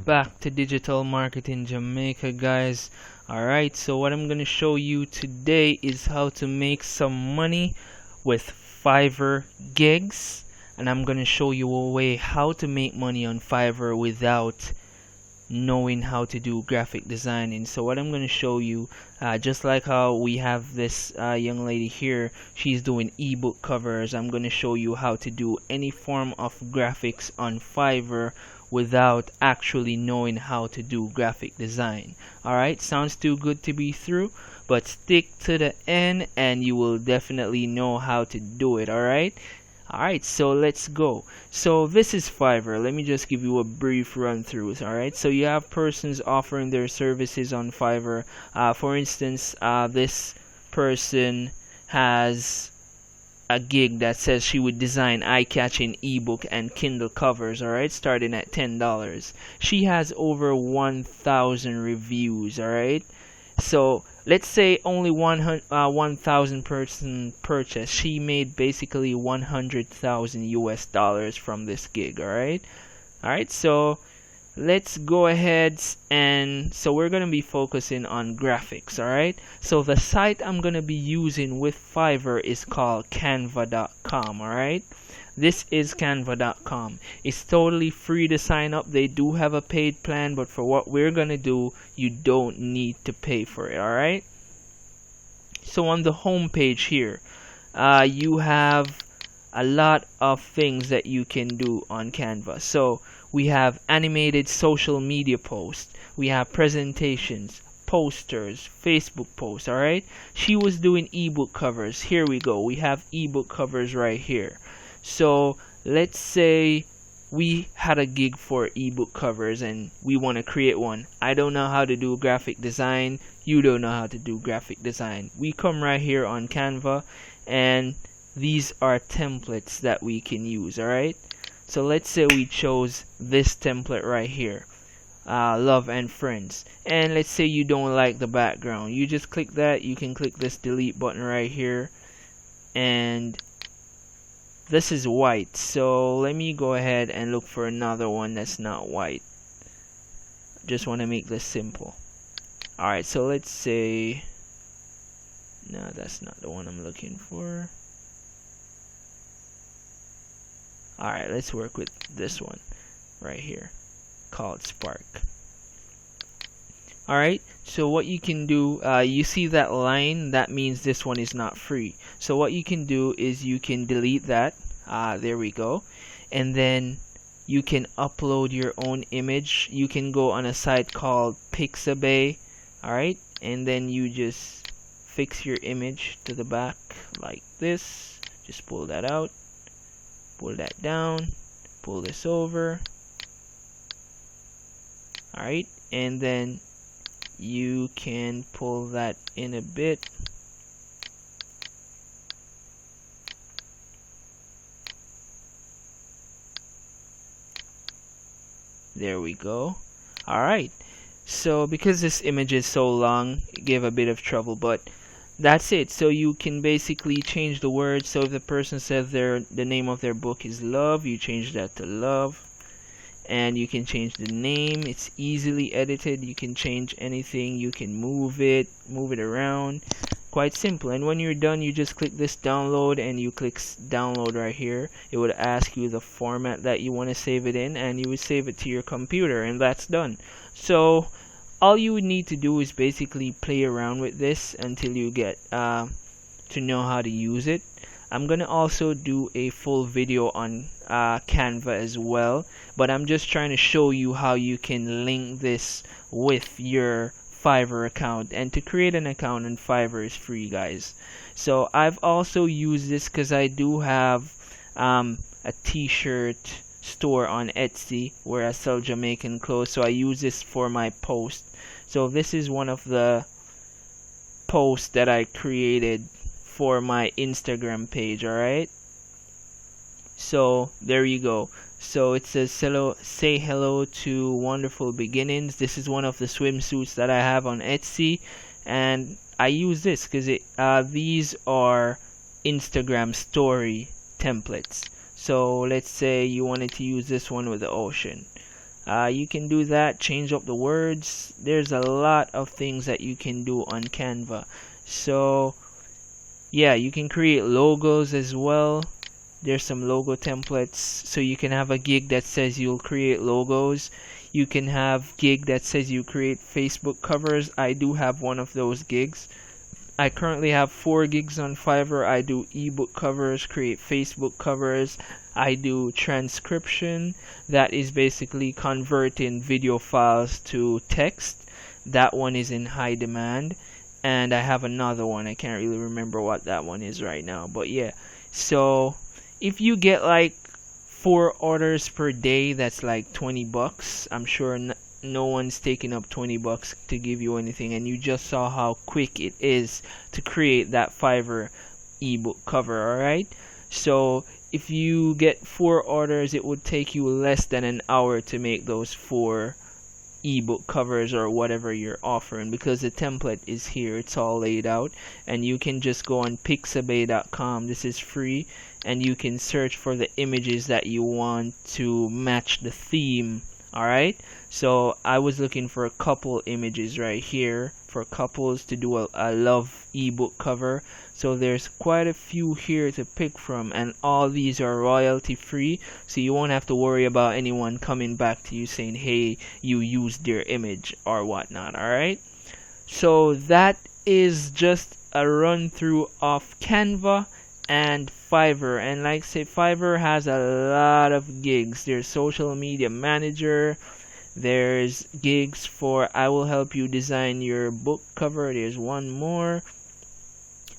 back to Digital Marketing Jamaica, guys. Alright, so what I'm going to show you today is how to make some money with Fiverr gigs, and I'm going to show you a way how to make money on Fiverr without knowing how to do graphic designing. So what I'm going to show you, just like how we have this young lady here, she's doing ebook covers. I'm going to show you how to do any form of graphics on Fiverr without actually knowing how to do graphic design. Alright, sounds too good to be true, but stick to the end and you will definitely know how to do it. Alright, so let's go. So this is Fiverr. Let me just give you a brief run through. Alright, so you have persons offering their services on Fiverr. For instance, this person has a gig that says she would design eye-catching ebook and Kindle covers, alright, starting at $10. She has over 1,000 reviews, alright. So let's say only 1,000 person purchase. She made basically 100,000 US dollars from this gig, alright. Alright, so let's go ahead, and so we're going to be focusing on graphics. Alright, so the site I'm going to be using with Fiverr is called Canva.com. Alright, this is Canva.com. It's totally free to sign up. They do have a paid plan, but for what we're going to do, you don't need to pay for it. Alright, so on the home page here, you have a lot of things that you can do on Canva. So we have animated social media posts, we have presentations, posters, Facebook posts. Alright, she was doing ebook covers. Here we go, we have ebook covers right here. So let's say we had a gig for ebook covers and we want to create one. I don't know how to do graphic design, you don't know how to do graphic design. We come right here on Canva, and these are templates that we can use. Alright, so let's say we chose this template right here, love and friends, and let's say you don't like the background. You just click that. You can click this delete button right here, and this is white. So let me go ahead and look for another one that's not white. Just want to make this simple. Alright, so let's say, no, that's not the one I'm looking for. Alright, let's work with this one right here called Spark. Alright, so what you can do, you see that line, that means this one is not free. So what you can do is you can delete that. There we go. And then you can upload your own image. You can go on a site called Pixabay. Alright, and then you just fix your image to the back like this. Just pull that out, pull that down, pull this over. Alright, and then you can pull that in a bit. There we go. Alright, so because this image is so long, it gave a bit of trouble, but that's it. So you can basically change the words. So if the person says the name of their book is love, you change that to love, and you can change the name. It's easily edited. You can change anything. You can move it around. Quite simple. And when you're done, you just click this download, and you click download right here. It would ask you the format that you want to save it in, and you would save it to your computer, and that's done. So all you would need to do is basically play around with this until you get to know how to use it. I'm gonna also do a full video on Canva as well, but I'm just trying to show you how you can link this with your Fiverr account. And to create an account on Fiverr is free, guys. So I've also used this because I do have a t-shirt store on Etsy where I sell Jamaican clothes, so I use this for my post. So this is one of the posts that I created for my Instagram page. Alright, so there you go. So it says say hello to wonderful beginnings. This is one of the swimsuits that I have on Etsy, and I use this because these are Instagram story templates. So let's say you wanted to use this one with the ocean. You can do that, change up the words. There's a lot of things that you can do on Canva. So yeah, you can create logos as well. There's some logo templates, so you can have a gig that says you'll create logos. You can have gig that says you create Facebook covers. I do have one of those gigs. I currently have 4 gigs on Fiverr. I do ebook covers, create Facebook covers. I do transcription, that is basically converting video files to text. That one is in high demand. And I have another one. I can't really remember what that one is right now, but yeah. So if you get like 4 orders per day, that's like 20 bucks. I'm sure no one's taking up 20 bucks to give you anything, and you just saw how quick it is to create that Fiverr ebook cover. Alright, so if you get 4 orders, it would take you less than an hour to make those 4 ebook covers or whatever you're offering, because the template is here, it's all laid out, and you can just go on pixabay.com. This is free, and you can search for the images that you want to match the theme. Alright, so I was looking for a couple images right here for couples to do a love ebook cover. So there's quite a few here to pick from, and all these are royalty free, so you won't have to worry about anyone coming back to you saying, hey, you used their image or whatnot. Alright, so that is just a run through of Canva and Fiverr. And like I say, Fiverr has a lot of gigs. There's social media manager, there's gigs for I will help you design your book cover. There's one more.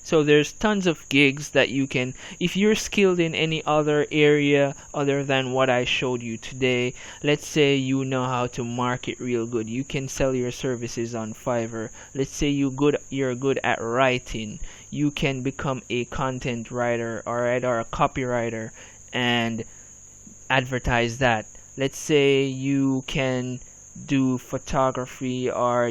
So there's tons of gigs that you can, if you're skilled in any other area other than what I showed you today. Let's say you know how to market real good, you can sell your services on Fiverr. Let's say you're good at writing, you can become a content writer, alright, or a copywriter, and advertise that. Let's say you can do photography or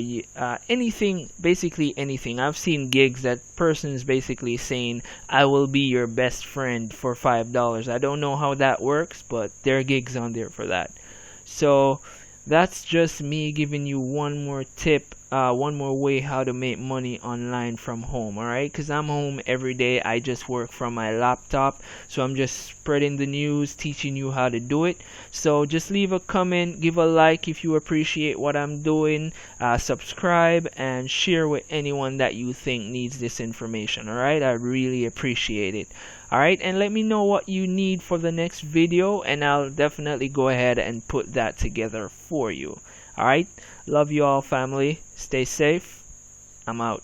anything, basically anything. I've seen gigs that person's basically saying, I will be your best friend for $5. I don't know how that works, but there are gigs on there for that. So that's just me giving you one more tip, one more way how to make money online from home. Alright, because I'm home every day, I just work from my laptop, so I'm just spreading the news, teaching you how to do it. So just leave a comment, give a like if you appreciate what I'm doing, subscribe, and share with anyone that you think needs this information. Alright, I really appreciate it. Alright, and let me know what you need for the next video, and I'll definitely go ahead and put that together for you. Alright, love you all, family. Stay safe. I'm out.